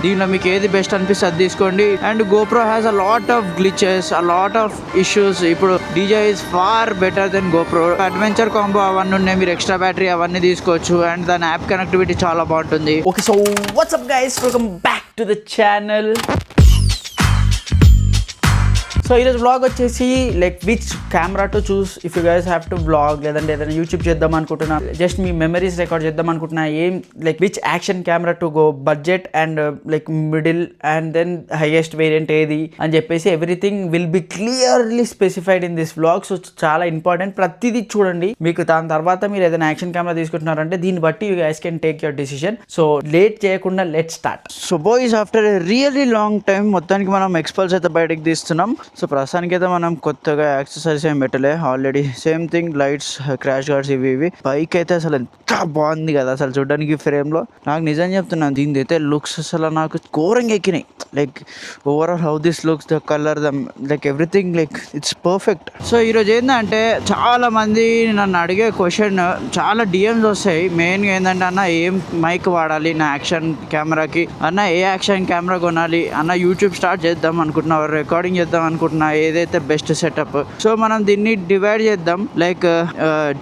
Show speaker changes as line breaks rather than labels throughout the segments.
దీనిలో మీకు ఏది బెస్ట్ అనిపిస్తే అది తీసుకోండి. And GoPro has a lot of glitches, a lot of issues. ఇప్పుడు DJI is far better than GoPro. Adventure combo అవన్నీ ఉన్నాయి, మీరు ఎక్స్ట్రా బ్యాటరీ అవన్నీ తీసుకోవచ్చు. అండ్ దాని యాప్ కనెక్టివిటీ చాలా బాగుంటుంది. Okay, so WhatsApp guys, welcome back to the channel. So ఈరోజు వ్లాగ్ వచ్చేసి like which camera to choose if you guys have to vlog, లేదంటే ఏదైనా యూట్యూబ్ చేద్దాం అనుకుంటున్నా, జస్ట్ మీ మెమరీస్ రికార్డ్ చేద్దాం అనుకుంటున్నా, ఏం like which action camera to go, budget and like middle and then highest variant ఏది అని చెప్పేసి everything will be clearly specified in this vlog. So చాలా ఇంపార్టెంట్, ప్రతిదీ చూడండి. మీకు దాని తర్వాత మీరు ఏదైనా యాక్షన్ కెమెరా తీసుకుంటున్నారంటే దీన్ని బట్టి you guys can take your decision. So late చేయకుండా let start. So boys, after a really long time మొత్తానికి మనం ఎక్స్పల్స్ అయితే బయటకు తీస్తున్నాం. సో ప్రస్తుతానికి అయితే మనం కొత్తగా యాక్సెసరీస్ ఏం పెట్టలే, already same thing, lights, crash guards, ఇవి బైక్ అయితే అసలు ఎంత బాగుంది కదా అసలు చూడడానికి. ఫ్రేమ్లో నాకు నిజం చెప్తున్నాను, దీని అయితే లుక్స్ అసలు నాకు ఘోరంగా ఎక్కినాయి. Like overall how this looks, the colour, the like everything, like it's perfect. So ఈరోజు ఏంటంటే చాలా మంది నన్ను అడిగే క్వశ్చన్, చాలా డిఎమ్స్ వస్తాయి. మెయిన్గా ఏంటంటే అన్న ఏం మైక్ వాడాలి నా యాక్షన్ కెమెరాకి, అన్న ఏ యాక్షన్ కెమెరా కొనాలి, అన్న యూట్యూబ్ స్టార్ట్ చేద్దాం అనుకుంటున్నా, రికార్డింగ్ చేద్దాం అనుకుంటున్నా, ఏదైతే బెస్ట్ సెటప్. సో మనం దీన్ని డివైడ్ చేద్దాం, like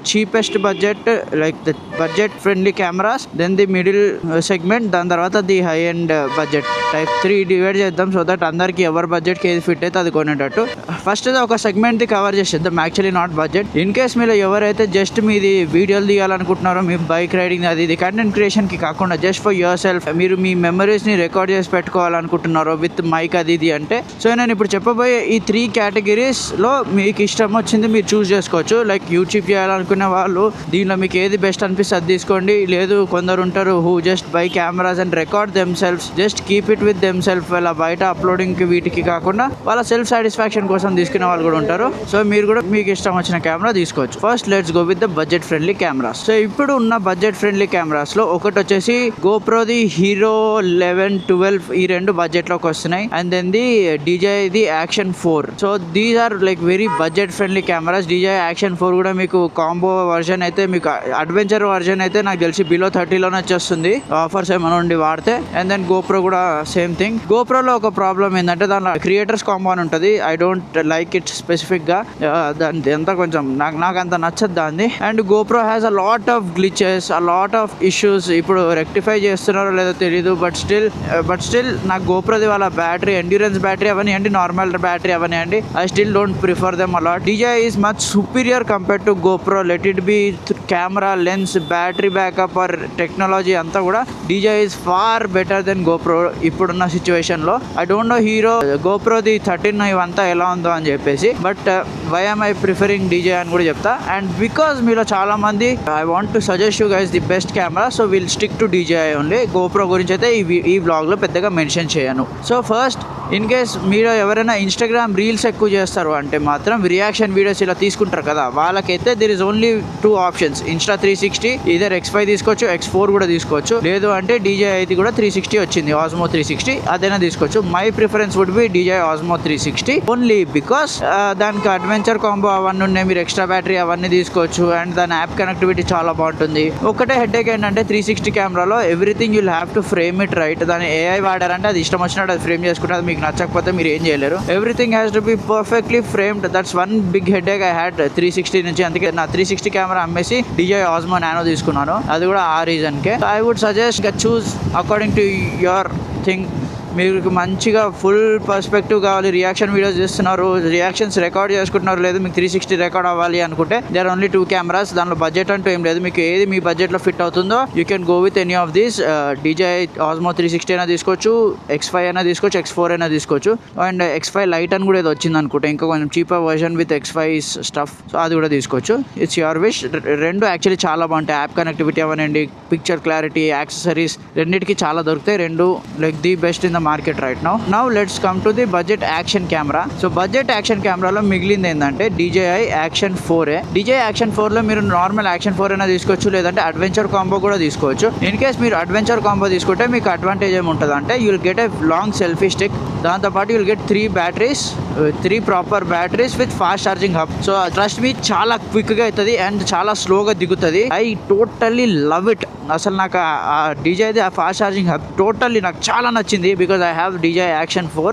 cheapest budget, like the budget friendly cameras, then the middle segment, దాని తర్వాత the high and budget type 3 divide చేద్దాం. సో దట్ అందరికి ఎవరి బడ్జెట్కి ఏది ఫిట్ అయితే అది కొనేటట్టు. ఫస్ట్ ఒక సెగ్మెంట్ ది కవర్ చేసేద్దాం, actually not budget. In case మీరు ఎవరైతే జస్ట్ మీది వీడియోలు తీయాలనుకుంటున్నారో, మీ బైక్ రైడింగ్ అది ఇది కంటెంట్ క్రియేషన్కి కాకుండా జస్ట్ ఫర్ యువర్ సెల్ఫ్, మీరు మీ మెమరీస్ని రికార్డ్ చేసి పెట్టుకోవాలనుకుంటున్నారో విత్ మైక్ అది ఇది అంటే, సో నేను ఇప్పుడు చెప్పబోయే ఈ 3 కేటగిరీస్లో మీకు ఇష్టం వచ్చింది మీరు చూస్ చేసుకోవచ్చు. లైక్ యూట్యూబ్ చేయాలనుకునే వాళ్ళు దీనిలో మీకు ఏది బెస్ట్ అనిపిస్తే అది తీసుకోండి. లేదు, కొందరు ఉంటారు who just by cameras and record them self, just keep it with them self. వాళ్ళ బయట అప్లోడింగ్కి వీటికి కాకుండా వాళ్ళ సెల్ఫ్ సాటిస్ఫాక్షన్ కోసం తీసుకునే వాళ్ళు కూడా ఉంటారు. సో మీరు కూడా మీకు ఇష్టం వచ్చిన కెమెరా తీసుకోవచ్చు. First let's go with the budget friendly cameras. So ఇప్పుడు ఉన్న బడ్జెట్ ఫ్రెండ్లీ కెమెరాస్ లో ఒకటి వచ్చేసి గోప్రోది హీరో 11, 12 ఈ 2 బడ్జెట్ లోకి వస్తున్నాయి. And then the DJI the action 4. So these are like very budget friendly cameras. DJI action 4 కూడా మీకు కాంబో వర్షన్ అయితే, మీకు అడ్వెంచర్ వర్షన్ అయితే నాకు తెలిసి బిలో 30లోనే వచ్చేస్తుంది ఆఫర్స్ ఏమైనా ఉండి వాడితే. అండ్ దెన్ గోప్రో కూడా సేమ్ థింగ్. గోప్రోలో ఒక ప్రాబ్లం ఏంటంటే దానిలో క్రియేటర్స్ కాంబో అని ఉంటుంది. I don't like it specific గా, దాని అంతా కొంచెం నాకు అంత నచ్చదు దాన్ని. And GoPro has a lot of glitches, a lot of issues. ఇప్పుడు రెక్టిఫై చేస్తున్నారో లేదో తెలీదు, బట్ స్టిల్ నాకు గోప్రోది వాళ్ళ బ్యాటరీ, ఎండ్యూరెన్స్ బ్యాటరీ అవన్నీ, నార్మల్ బ్యాటరీ అవన్నీ, I still don't prefer them a lot. DJI is much superior compared to GoPro. Let it be camera, lens, battery backup or technology అంతా కూడా DJI is far better than GoPro ఇప్పుడున్న situation లో. I don't know hero GoProది 13 ఇవంతా ఎలా ఉందో అని చెప్పేసి, but why am I preferring DJI అని కూడా చెప్తా. అండ్ బికాస్ మీలో చాలా మంది I want to suggest you guys the best camera, so we'll stick to DJI only. GoPro గురించి అయితే ఈ వ్లాగ్ లో పెద్దగా మెన్షన్ చేయను. సో ఫస్ట్, ఇన్ కేస్ మీరు ఎవరైనా ఇన్స్టాగ్రామ్ రీల్స్ ఎక్కువ చేస్తారు అంటే మాత్రం రియాక్షన్ వీడియోస్ ఇలా తీసుకుంటారు కదా, వాళ్ళకైతే there is only 2 options. Insta 360, either X5 తీసుకోవచ్చు, X4 కూడా తీసుకోవచ్చు. లేదు అంటే DJI కూడా 360 వచ్చింది, Osmo 360, అదైనా తీసుకోవచ్చు. My preference would be DJI Osmo 360 only because దానికి అడ్వెంచర్ కాంబో అవన్నీ ఉన్నాయి, మీరు ఎక్స్ట్రా బ్యాటరీ అవన్నీ తీసుకోవచ్చు. అండ్ దాని యాప్ కనెక్టివిటీ చాలా బాగుంటుంది. ఒకటే హెడ్ఏక్ ఏంటంటే 360 కెమెరాలో everything you'll have to frame it right. దాని AI వాడారంటే అది ఇష్టం వచ్చినట్టు అది ఫ్రేమ్ చేసుకుంటే, మీకు నచ్చకపోతే మీరు ఏం చేయలేరు. Everything has to be perfectly framed. That's one big headache I had 360 నుంచి. అందుకే నా 360 కెమెరా అమ్మేసి DJI Osmo Nano తీసుకున్నాను, అది కూడా ఆ రీజన్కే. I would suggest choose according to your thing. మీకు మంచిగా ఫుల్ పర్స్పెక్టివ్ కావాలి, రియాక్షన్ వీడియోస్ చేస్తున్నారు, రియాక్షన్స్ రికార్డ్ చేసుకుంటున్నారు, లేదు మీకు 360 రికార్డ్ అవ్వాలి అనుకుంటే దేర్ ఓన్లీ 2 కెమెరాస్. దానిలో బడ్జెట్ అంటూ ఏం లేదు, మీకు ఏది మీ బడ్జెట్లో ఫిట్ అవుతుందో you can go with any of these. DJI Osmo 360 అయినా తీసుకోవచ్చు, X5 అయినా తీసుకోవచ్చు, X4 అయినా తీసుకోవచ్చు. అండ్ X5 లైట్ అని కూడా ఏదో వచ్చింది అనుకుంటే, ఇంకా కొంచెం cheaper version with X5 stuff, so అది కూడా తీసుకోవచ్చు. It's your wish. రెండు యాక్చువల్లీ చాలా బాగుంటాయి. యాప్ కనెక్టివిటీ అవనండి, పిక్చర్ క్లారిటీ, యాక్సెసరీస్ రెండింటికి చాలా దొరుకుతాయి. రెండు like the best in the market right now. Now let's come to the budget action camera. So budget action కెమెరాలో మిగిలింది ఏంటంటే DJI యాక్షన్ 4. DJI యాక్షన్ 4లో మీరు నార్మల్ యాక్షన్ 4 అయినా తీసుకోవచ్చు, లేదంటే అడ్వెంచర్ కాంబో కూడా తీసుకోవచ్చు. ఇన్ కేస్ మీరు అడ్వెంచర్ కాంబో తీసుకుంటే మీకు అడ్వాంటేజ్ ఏముంటుంది అంటే you will get a long selfie stick, దాంతోపాటు you will get 3 batteries 3 proper batteries with fast charging hub. So trust me చాలా క్విక్గా అవుతుంది అండ్ చాలా స్లోగా దిగుతుంది. I totally love it. అసలు నాకు ఆ DJI ఆ ఫాస్ట్ ఛార్జింగ్ హబ్ టోటల్లీ నాకు చాలా నచ్చింది because I have DJI Action 4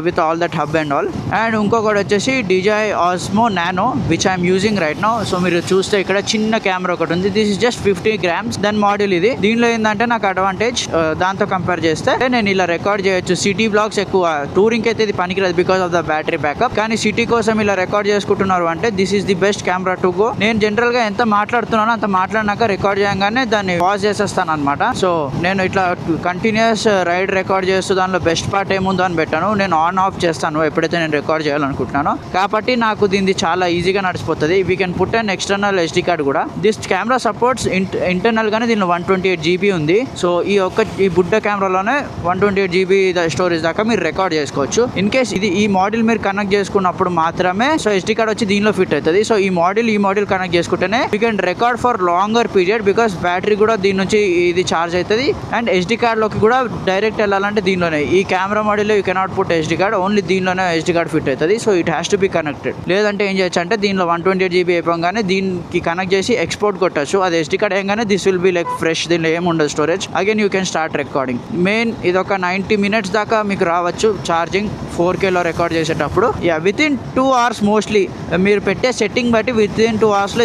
with all that hub and all. And ఇంకొకటి వచ్చేసి DJI Osmo Nano which I'm using right now. So మీరు చూస్తే ఇక్కడ చిన్న కెమెరా ఒకటి ఉంది. దిస్ ఇస్ జస్ట్ 50 grams దాని మోడల్ ఇది. దీనిలో ఏంటంటే నాకు అడ్వాంటేజ్ దాంతో కంపేర్ చేస్తే నేను ఇలా రికార్డ్ చేయొచ్చు. సిటీ బ్లాగ్స్ ఎక్కువ, టూరింగ్ అయితే ఇది పనికిరాదు because of the battery backup. కానీ సిటీ కోసం ఇలా రికార్డ్ చేసుకుంటున్నారు అంటే this is the best camera to go. నేను జనరల్ గా ఎంత మాట్లాడుతున్నానో అంత మాట్లాడినాక రికార్డ్ చేయగానే దాన్ని పాజ్ చేసేస్తాను అనమాట. సో నేను ఇట్లా కంటిన్యూస్ రైడ్ రికార్డ్ చేస్తూ దానిలో బెస్ట్ పార్ట్ ఏముందో అని పెట్టాను. నేను ఆన్ ఆఫ్ చేస్తాను ఎప్పుడైతే నేను రికార్డ్ చేయాలనుకుంటున్నానో. కాబట్టి నాకు దీన్ని చాలా ఈజీగా నడిచిపోతుంది. We can put and external SD card కూడా. దిస్ కెమెరా సపోర్ట్స్ ఇంటర్నల్ గానే దీనిలో 128 GB ఉంది. సో ఈ బుడ్డ కెమెరాలోనే 128 GB స్టోరేజ్ దాకా మీరు రికార్డ్ చేసుకోవచ్చు. ఇన్ కేస్ ఈ మోడల్ మీరు కనెక్ట్ చేసుకున్నప్పుడు మాత్రమే సో SD కార్డ్ వచ్చి దీనిలో ఫిట్ అవుతుంది. సో ఈ మోడల్ కనెక్ట్ చేసుకుంటేనే you can record for longer period because battery కూడా దీని నుంచి ఇది ఛార్జ్ అవుతుంది. అండ్ SD కార్డ్లోకి కూడా డైరెక్ట్ వెళ్ళాలంటే దీనిలోనే. ఈ కెమెరా మోడల్లో you cannot put SD card, only దీనిలోనే SD కార్డ్ ఫిట్ అవుతుంది. So it has to be connected. లేదంటే ఏం చేయొచ్చు అంటే దీనిలో 128 GB అయిపోగానే దీనికి కనెక్ట్ చేసి ఎక్స్పోర్ట్ కొట్టచ్చు. అది SD కార్డ్ అయ్యగానే this will be like fresh. దీనిలో ఏముండదు storage. Again you can start recording. Main ఇది ఒక 90 minutes దాకా మీకు రావచ్చు ఛార్జింగ్ 4K లో రికార్డ్ చేసేటప్పుడు. విత్ ఇన్ 2 hours మోస్ట్లీ మీరు పెట్టే సెట్టింగ్ బట్టి విత్ ఇన్ 2 hours లో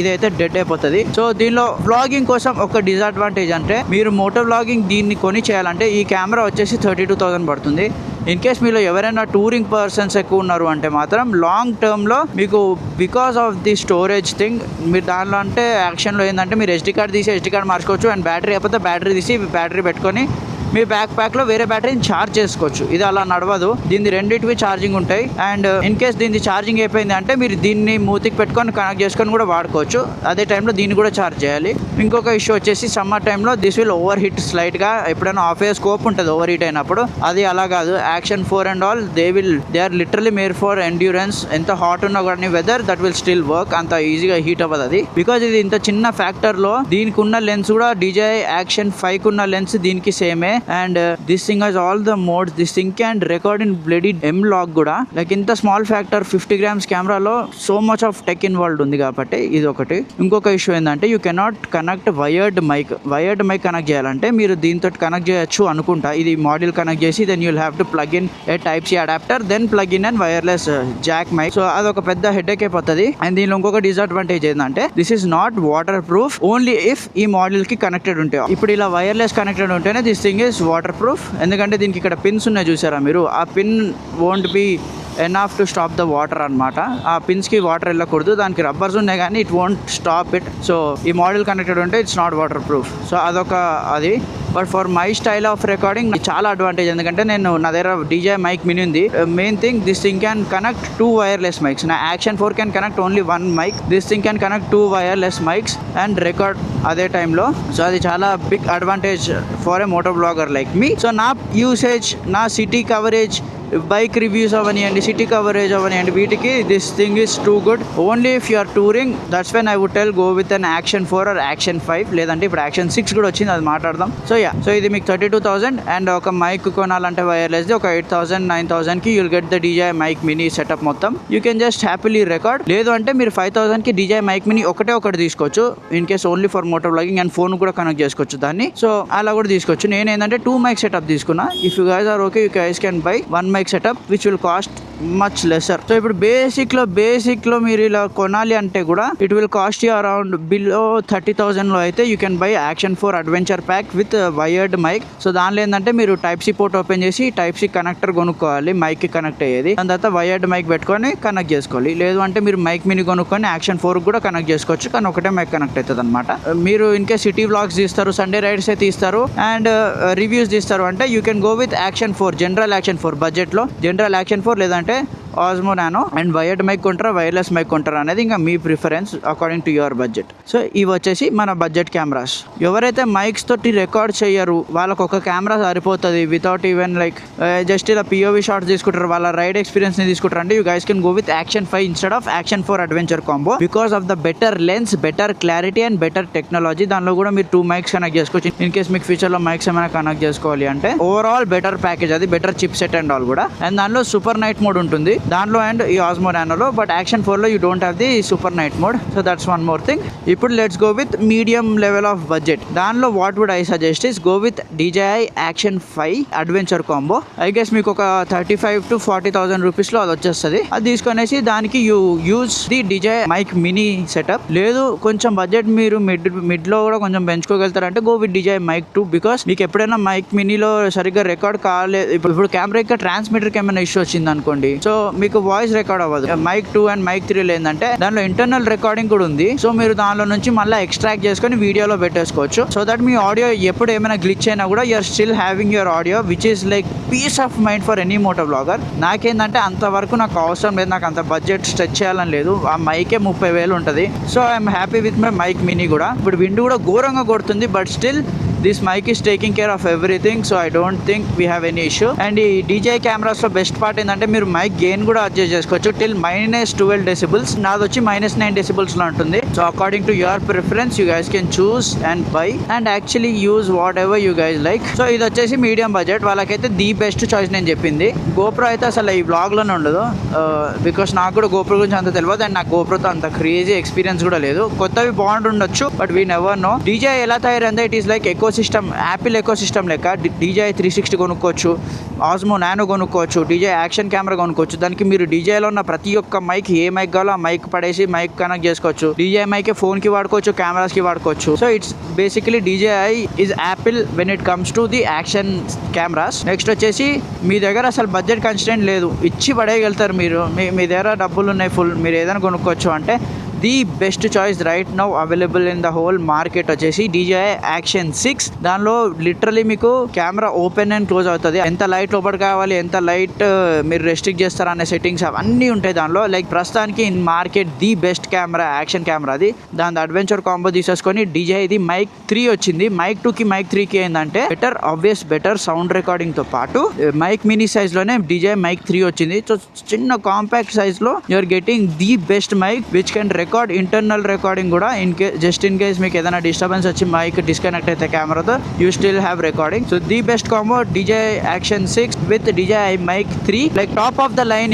ఇదైతే డెడ్ అయిపోతుంది. సో దీనిలో వ్లాగింగ్ కోసం ఒక డిసడ్వాంటేజ్ అంటే మీరు మోటో వ్లాగింగ్ దీన్ని కొని చేయాలంటే ఈ కెమెరా వచ్చేసి 32,000 పడుతుంది. ఇన్ కేస్ మీలో ఎవరైనా టూరింగ్ పర్సన్స్ ఎక్కువ ఉన్నారు అంటే మాత్రం లాంగ్ టర్మ్లో మీకు because of the storage thing మీరు దానిలో అంటే యాక్షన్లో ఏంటంటే మీరు SD కార్డ్ తీసి SD కార్డ్ మార్చుకోవచ్చు. అండ్ బ్యాటరీ అయిపోతే బ్యాటరీ తీసి బ్యాటరీ పెట్టుకొని మీ ప్యాక్లో వేరే బ్యాటరీని ఛార్జ్ చేసుకోవచ్చు. ఇది అలా నడవదు. దీన్ని రెండింటివి ఛార్జింగ్ ఉంటాయి. అండ్ ఇన్ కేస్ దీన్ని ఛార్జింగ్ అయిపోయింది అంటే మీరు దీన్ని మూతికి పెట్టుకొని కనెక్ట్ చేసుకొని కూడా వాడుకోవచ్చు. అదే టైంలో దీన్ని కూడా ఛార్జ్ చేయాలి. ఇంకొక ఇష్యూ వచ్చేసి సమ్మర్ టైంలో దిస్ విల్ ఓవర్ హీట్ స్లైట్గా. ఎప్పుడైనా ఆఫ్ అయ్యే స్కోప్ ఉంటుంది ఓవర్ హీట్ అయినప్పుడు. అది అలా కాదు. Action 4 and all they are literally made for endurance. ఎంత హాట్ ఉన్నా కానీ weather that will still work. అంత ఈజీగా హీట్ అవ్వదు అది. బికాజ్ ఇది ఇంత చిన్న ఫ్యాక్టర్లో దీనికి ఉన్న లెన్స్ కూడా DJI Action 5 ఉన్న లెన్స్ దీనికి సేమే. And this thing has all the modes. This thing can record in bloody M-Log కూడా. లైక్ ఇంత స్మాల్ ఫ్యాక్టర్ 50 grams కెమెరాలో so much of tech involved ఉంది కాబట్టి ఇది ఒకటి. ఇంకొక ఇష్యూ ఏంటంటే you cannot connect wired mic connect చేయాలంటే మీరు దీంతో కనెక్ట్ చేయొచ్చు అనుకుంటా. ఇది మోడల్ కనెక్ట్ చేసి then you'll have to plug in a Type-C adapter then plug in and wireless jack mic. So అదొక పెద్ద హెడేక్ అయిపోతుంది. అండ్ దీనిలో ఇంకొక డిసడ్వాంటేజ్ ఏంటంటే this is not water proof only if ఈ మోడల్ కి కనెక్టెడ్ ఉంటాయి. ఇప్పుడు ఇలా వైర్లెస్ కనెక్టెడ్ ఉంటేనే this thing is water proof. ఎందుకంటే దీనికి ఇక్కడ పిన్స్ ఉన్నాయి చూసారా మీరు. ఆ pin won't be enough to stop the water అనమాట. ఆ పిన్స్కి వాటర్ వెళ్ళకూడదు. దానికి రబ్బర్స్ ఉన్నాయి కానీ it won't stop it. So ఈ మోడల్ కనెక్టెడ్ ఉంటే it's not water proof. So అదొక అది. But for my style of recording చాలా అడ్వాంటేజ్. ఎందుకంటే నా దగ్గర DJI మైక్ మినీ ఉంది. Main thing this thing can connect 2 wireless mics. నా Action 4 can connect only 1 mic. This thing can connect 2 wireless mics and record అదే టైంలో. So అది చాలా big advantage for a moto vlogger like me. So నా usage, నా city coverage, bike reviews అవనివ్వండి, city coverage అవనివ్వండి, వీటికి this thing is too good. Only if you are touring that's when I would tell go with an Action 4 or Action 5. లేదంటే ఇప్పుడు Action 6 కూడా వచ్చింది, అది మాట్లాడదాం. సో ఇది మీకు 32,000 అండ్ ఒక మైక్ కొనాలంటే వైర్లెస్ది ఒక 8,000 9,000కి you'll get the DJI mic mini setup మొత్తం. You can just happily record. లేదు అంటే మీరు 5,000కి DJI మైక్ మినీ ఒకటి తీసుకోవచ్చు. In case only for moto vlogging and phone కూడా కనెక్ట్ చేసుకోవచ్చు దాన్ని. సో అలా కూడా తీసుకోవచ్చు. నేను ఏంటంటే 2 mic సెటప్ తీసుకున్నా. If you guys are okay you guys can buy 1 mic setup which will cost much lesser. So ఇప్పుడు బేసిక్ లో మీరు ఇలా కొనాలి అంటే కూడా it will cost you around below 30,000 లో అయితే you can buy Action 4 adventure pack with wired mic. So దానిలో ఏంటంటే మీరు Type-C పోర్ట్ ఓపెన్ చేసి Type-C కనెక్టర్ కొనుక్కోవాలి, మైక్ కి కనెక్ట్ అయ్యేది. దాని తర్వాత వైర్డ్ మైక్ పెట్టుకొని కనెక్ట్ చేసుకోవాలి. లేదు అంటే మీరు మైక్ మినీ కొనుక్కొని Action 4 కూడా కనెక్ట్ చేసుకోవచ్చు, కానీ ఒకటే మైక్ కనెక్ట్ అవుతుంది అనమాట. మీరు ఇన్కే సిటీ వ్లాగ్స్ తీస్తారు, సండే రైడ్స్ అయితే తీస్తారు అండ్ రివ్యూస్ తీస్తారు అంటే you can go with Action 4, general Action 4 budget లో. జనరల్ Action 4 లేదంటే Osmo Nano and wired mic కొంటారా వైర్లెస్ మైక్ కొంటారా అనేది ఇంకా మీ preference according to your budget. So ఇవి వచ్చేసి మన బడ్జెట్ కెమెరాస్. ఎవరైతే మైక్స్ తోటి రికార్డ్ చేయరు వాళ్ళకు ఒక కెమెరా సరిపోతుంది వితౌట్ ఈవెన్ లైక్ జస్ట్ ఇలా POV షాట్స్ తీసుకుంటారు, వాళ్ళ రైడ్ ఎక్స్పీరియన్స్ ని తీసుకుంటారు అంటే you guys can go with Action 5 instead of Action 4 adventure combo because of the better lens, better clarity and better technology. దానిలో కూడా మీరు 2 mics కనెక్ట్ చేసుకోవచ్చు. ఇన్ కేస్ మీకు ఫ్యూచర్ లో మైక్స్ ఏమైనా కనెక్ట్ చేసుకోవాలి అంటే ఓవరాల్ బెటర్ ప్యాకేజ్, అది better chip set and all కూడా. అండ్ దానిలో సూపర్ నైట్ మోడ్ ఉంటుంది దాంట్లో అండ్ ఈ ఆస్మో నానోలో. But action 4లో you don't have the super night mode. So that's one more thing. ఇప్పుడు let's go with medium level of budget. దానిలో what would I suggest is go with DJI action 5 adventure combo. I guess మీకు ఒక 35,000 to 40,000 రూపీస్లో అది వచ్చేస్తుంది. అది తీసుకొనేసి దానికి you use the DJI mic mini setup. లేదు కొంచెం బడ్జెట్ మీరు మిడ్లో కూడా కొంచెం పెంచుకోగలుగుతారంటే go with DJI mic 2. Because మీకు ఎప్పుడైనా మైక్ మినీలో సరిగ్గా రికార్డ్ కాలేదు, ఇప్పుడు కెమెరా యొక్క ట్రాన్స్మిటర్కి ఏమైనా ఇష్యూ వచ్చింది అనుకోండి, సో మీకు వాయిస్ రికార్డ్ అవ్వదు. మైక్ 2 అండ్ మైక్ 3 ఏంటంటే దానిలో ఇంటర్నల్ రికార్డింగ్ కూడా ఉంది. సో మీరు దానిలో నుంచి మళ్ళీ ఎక్స్ట్రాక్ట్ చేసుకొని వీడియోలో పెట్టేసుకోవచ్చు. సో దట్ మీ ఆడియో ఎప్పుడు ఏమైనా గ్లిచ్ అయినా కూడా you're still having your audio which is like peace of mind for any moto vlogger. నాకేంటంటే అంతవరకు నాకు అవసరం లేదు, నాకు అంత బడ్జెట్ స్ట్రెచ్ చేయాలని లేదు. ఆ మైకే 30,000 ఉంటుంది. So I'm happy with my mic mini కూడా. ఇప్పుడు విండ్ కూడా ఘోరంగా కొడుతుంది, but still this mic is taking care of everything. So I don't think we have any issue. And ఈ DJI కెమెరాస్లో బెస్ట్ పార్ట్ ఏంటంటే మీరు మైక్ గెయిన్ కూడా అడ్జస్ట్ చేసుకోవచ్చు టిల్ -12 decibels. నాది వచ్చి -9 decibels లో ఉంటుంది. So according to your preference you guys can choose and buy and actually use what ever you guys like. So ఇది వచ్చేసి మీడియం బడ్జెట్ వాళ్ళకైతే ది బెస్ట్ చాయిస్ నేను చెప్పింది. GoPro అయితే అసలు ఈ బ్లాగ్లోనే ఉండదు, బికాస్ నాకు కూడా GoPro గురించి అంత తెలియదు అండ్ నాకు GoProతో అంత క్రేజీ ఎక్స్పీరియన్స్ కూడా లేదు. కొత్తవి బాగుండొచ్చు but we never know. DJI ఎలా తయారైందో it is like ecosystem, Apple ecosystem లెక్క. DJI 360 కొనుక్కోవచ్చు, ఆస్మో నానో కొనుక్కోవచ్చు, DJI యాక్షన్ కెమెరా కొనుక్కోవచ్చు. దానికి మీరు DJIలో ఉన్న ప్రతి ఒక్క మైక్ ఏ మైక్ కావాలో ఆ మైక్ పడేసి మైక్ కనెక్ట్ చేసుకోవచ్చు. DJI మైక్ ఫోన్కి వాడుకోవచ్చు, కెమెరాస్కి వాడుకోవచ్చు. So it's basically DJI is Apple when it comes to the action cameras. Next వచ్చేసి మీ దగ్గర అసలు బడ్జెట్ కన్స్టెంట్ లేదు, ఇచ్చి పడేయగలుగుతారు మీరు. మీ దగ్గర డబ్బులు ఉన్నాయి ఫుల్, మీరు ఏదైనా కొనుక్కోవచ్చు అంటే the best choice right now available in the whole market వచ్చేసి DJI యాక్షన్ 6. దానిలో లిటరలీ మీకు కెమెరా ఓపెన్ అండ్ క్లోజ్ అవుతుంది. ఎంత లైట్ లోపల కావాలి, ఎంత లైట్ మీరు రెస్ట్రిక్ట్ చేస్తారా అనే సెట్టింగ్స్ అవన్నీ ఉంటాయి దానిలో. లైక్ ప్రస్తుతానికి in market the best camera action camera అది. దాని అడ్వెంచర్ కాంబో తీసేసుకొని DJI ది మైక్ 3 వచ్చింది. మైక్ 2కి మైక్ 3కి ఏంటంటే బెటర్ సౌండ్ రికార్డింగ్ తో పాటు మైక్ మినీ సైజ్ లోనే DJI మైక్ 3 వచ్చింది. సో చిన్న కాంపాక్ట్ సైజ్ లో you're getting the best mic which can internal recording కూడా జస్ట్ ఇన్ కేస్ మీకు ఏదైనా డిస్టర్బెన్స్ వచ్చి మైక్ డిస్కనెక్ట్ అయితే కెమెరాతో you still have recording. So the best combo DJI action 6 విత్ DJI mic 3 like top of the line.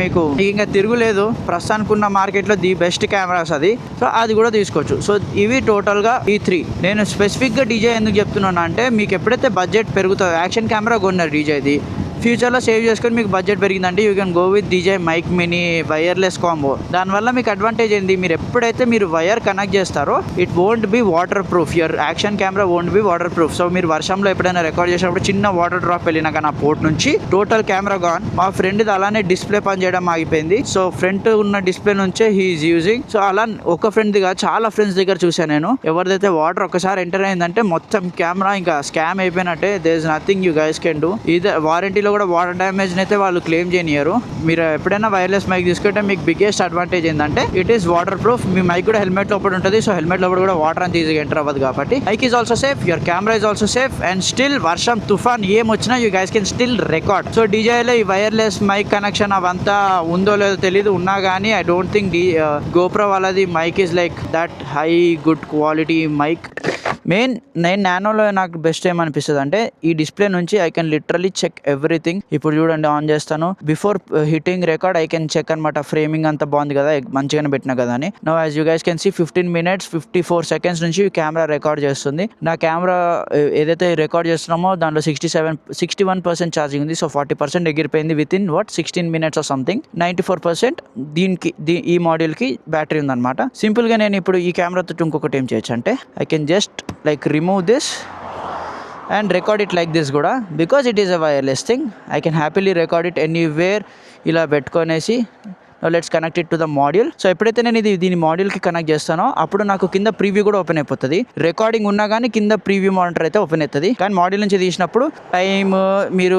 మీకు తిరుగులేదు, ప్రస్తుతానికి ఉన్న మార్కెట్ లో ది బెస్ట్ కెమెరాస్ అది. సో అది కూడా తీసుకోవచ్చు. సో ఇవి టోటల్ గా ఈ 3. నేను స్పెసిఫిక్ గా DJI ఎందుకు చెప్తున్నాను అంటే మీకు ఎప్పుడైతే బడ్జెట్ పెరుగుతుందో యాక్షన్ కెమెరా కొన్నారు DJIది, ఫ్యూచర్లో సేవ్ చేసుకొని మీకు బడ్జెట్ పెరిగిందంటే you can go with DJI mic mini wireless combo. దానివల్ల మీకు అడ్వాంటేజ్ ఏంటి, మీరు ఎప్పుడైతే మీరు వైర్ కనెక్ట్ చేస్తారో it won't be waterproof. Your action camera won't be waterproof. So మీరు వర్షంలో ఎప్పుడైనా రికార్డ్ చేసినప్పుడు చిన్న వాటర్ డ్రాప్ వెళ్ళినా కానీ ఆ పోర్ట్ నుంచి టోటల్ కెమెరా గాన్. మా ఫ్రెండ్ది అలానే డిస్ప్లే పని చేయడం ఆగిపోయింది. సో ఫ్రంట్ ఉన్న డిస్ప్లే నుంచే హీఈస్ యూజింగ్. సో అలా ఒక ఫ్రెండ్దిగా చాలా ఫ్రెండ్స్ దగ్గర చూసాను నేను. ఎవరిదైతే వాటర్ ఒకసారి ఎంటర్ అయిందంటే మొత్తం కెమెరా ఇంకా స్కామ్ అయిపోయినట్టే. There is nothing you guys can do. ఇది వారంటీలో కూడా వాటర్ డ్యామేజ్ అయితే వాళ్ళు క్లెయిమ్ చేయనియరు. మీరు ఎప్పుడైనా వైర్లెస్ మైక్ తీసుకుంటే మీకు బిగ్గెస్ట్ అడ్వాంటేజ్ ఏంటంటే ఇట్ ఈస్ వాటర్ ప్రూఫ్. మీ మైక్ కూడా హెల్మెట్ లోపల ఉంటుంది. సో హెల్మెట్ లోపల కూడా వాటర్ అంత ఈజీగా ఎంటర్ అవ్వదు కాబట్టి mic is also safe, your camera is also safe and still వర్షం తుఫాన్ ఏం వచ్చినా you guys can still record. So DJIలో ఈ వైర్లెస్ మైక్ కనెక్షన్ అవంతా ఉందో లేదో తెలియదు, ఉన్నా కానీ ఐ డోంట్ థింక్ GoPro వాళ్ళది mic is like that high good quality mic. నేను నానోలో నాకు బెస్ట్ ఏమనిపిస్తుంది అంటే ఈ డిస్ప్లే నుంచి I can literally check everything. ఇప్పుడు చూడండి ఆన్ చేస్తాను, before hitting record I can check అనమాట. ఫ్రేమింగ్ అంతా బాగుంది కదా, మంచిగానే పెట్టినా కదా అని. Now as you guys can see 15 minutes 54 seconds నుంచి కెమెరా రికార్డ్ చేస్తుంది. నా కెమెరా ఏదైతే రికార్డ్ చేస్తున్నామో దాంట్లో 61% ఛార్జింగ్ ఉంది. సో 40% ఎగిరిపోయింది with in 16 minutes or something. 94% దీనికి ఈ మోడల్కి బ్యాటరీ ఉందన్నమాట. సింపుల్గా నేను ఇప్పుడు ఈ కెమెరాతో ఇంకొకటి ఏం చేయొచ్చు అంటే I can just like remove this and record it like this kuda, because it is a wireless thing. I can happily record it anywhere ila pettukonesi. Now let's connect it to the module. So ఎప్పుడైతే నేను దీని మాడ్యూల్కి connect చేస్తానో అప్పుడు నాకు కింద preview కూడా open అయిపోతుంది. Recording ఉన్నా కానీ కింద ప్రీవ్యూ మానిటర్ అయితే ఓపెన్ అవుతుంది. కానీ మాడ్యూల్ నుంచి తీసినప్పుడు టైమ్, మీరు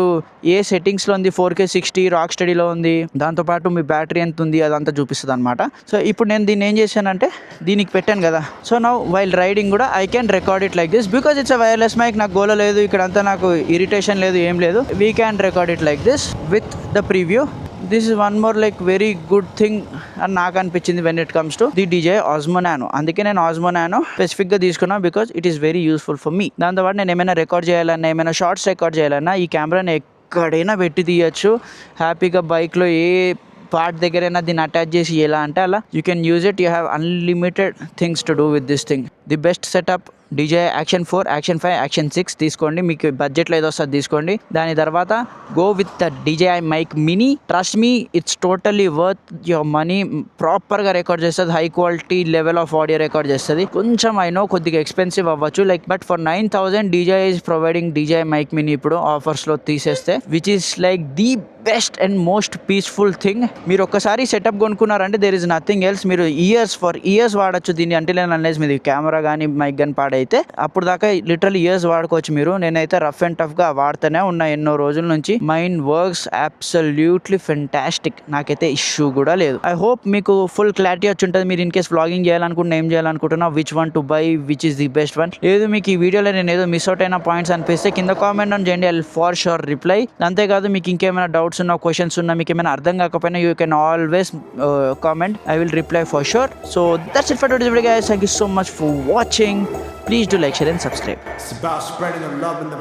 ఏ సెట్టింగ్స్లో ఉంది, 4K 60 రాక్ స్టడీలో ఉంది, దాంతోపాటు మీ బ్యాటరీ ఎంత ఉంది అదంతా చూపిస్తుంది అనమాట. సో ఇప్పుడు నేను దీన్ని ఏం చేశానంటే దీనికి పెట్టాను కదా. సో నౌ వైల్ రైడింగ్ కూడా I can record it like this, because it's a wireless mike. నాకు గోల లేదు, ఇక్కడంతా నాకు ఇరిటేషన్ లేదు, ఏం లేదు. We can record it like this with the preview. This is one more like very good thing అని నాకు అనిపించింది when it comes to the DJI Osmo Nano. అందుకే నేను Osmo Nano స్పెసిఫిక్గా తీసుకున్నాను, because it is very useful for మీ. దాంతోపాటు నేను ఏమైనా రికార్డ్ చేయాలన్నా, ఏమైనా షార్ట్స్ రికార్డ్ చేయాలన్నా ఈ కెమెరాని ఎక్కడైనా పెట్టి తీయచ్చు హ్యాపీగా. బైక్లో ఏ పార్ట్ దగ్గరైనా దీన్ని అటాచ్ చేసి ఎలా అంటే అలా you can use it. You have unlimited things to do with this thing. The best setup DJI Action 4, Action 5, Action 6 తీసుకోండి. మీకు బడ్జెట్లో ఏదో వస్తుంది తీసుకోండి. దాని తర్వాత go with the DJI mic mini. Trust me, it's totally worth your money. ప్రాపర్గా record చేస్తుంది, high quality level of audio record చేస్తుంది. కొంచెం ఐ నో కొద్దిగా ఎక్స్పెన్సివ్ అవ్వచ్చు like, but for 9,000 DJI is providing DJI mic mini ఇప్పుడు ఆఫర్స్లో తీసేస్తే, which is like the best and most peaceful thing. మీరు ఒక్కసారి సెటప్ కొనుక్కున్నారంటే దేర్ ఇస్ నథింగ్ ఎల్స్. మీరు ఫర్ ఇయర్స్ వాడచ్చు దీన్ని. అంటే అన్లెస్ మీది కెమెరా కానీ మైక్ కానీ పాడైతే అప్పుడు దాకా లిటరల్ ఇయర్స్ వాడుకోవచ్చు మీరు. నేనైతే రఫ్ అండ్ టఫ్గా వాడుతూనే ఉన్నా ఎన్నో రోజుల నుంచి. Mind works absolutely fantastic. నాకైతే ఇష్యూ కూడా లేదు. ఐ హోప్ మీకు ఫుల్ క్లారిటీ వచ్చి ఉంటుంది. మీరు ఇన్ కేస్ వ్లాగింగ్ చేయాలనుకుంటున్నా, ఏం చేయాలనుకుంటున్నా, which one to buy, which is the best one. లేదు మీకు ఈ వీడియోలో నేను ఏదో మిస్ అవుట్ అయిన పాయింట్స్ అనిపిస్తే కింద కామెంట్ అని చేయండి. I will for sure reply. అంతేకాదు మీకు ఇంకేమైనా డౌట్స్ ఉన్నా, క్వశ్చన్స్ ఉన్నా, మీకు ఏమైనా అర్థం కాకపోయినా you can always comment. I will reply for sure. So that's it for today's video guys. Thank you so much for watching. Please do like, share and subscribe.
It's about spreading the love and the